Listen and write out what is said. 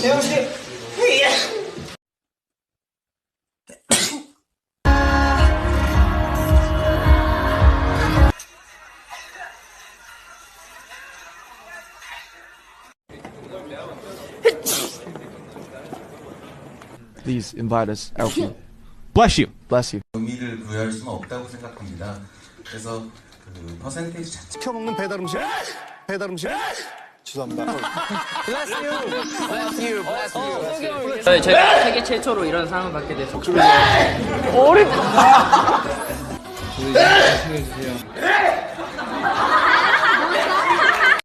재영 씨. Please invite us, Alfie. Bless you. Bless you. 의미를 부여할 수는 없다고 생각합니다. 그래서 그 퍼센테이지 자체 시켜먹는 배달 음식. 배달 음식. 죄송합니다. 제가 세계 최초로 이런 상을 받게 돼서 어렵다.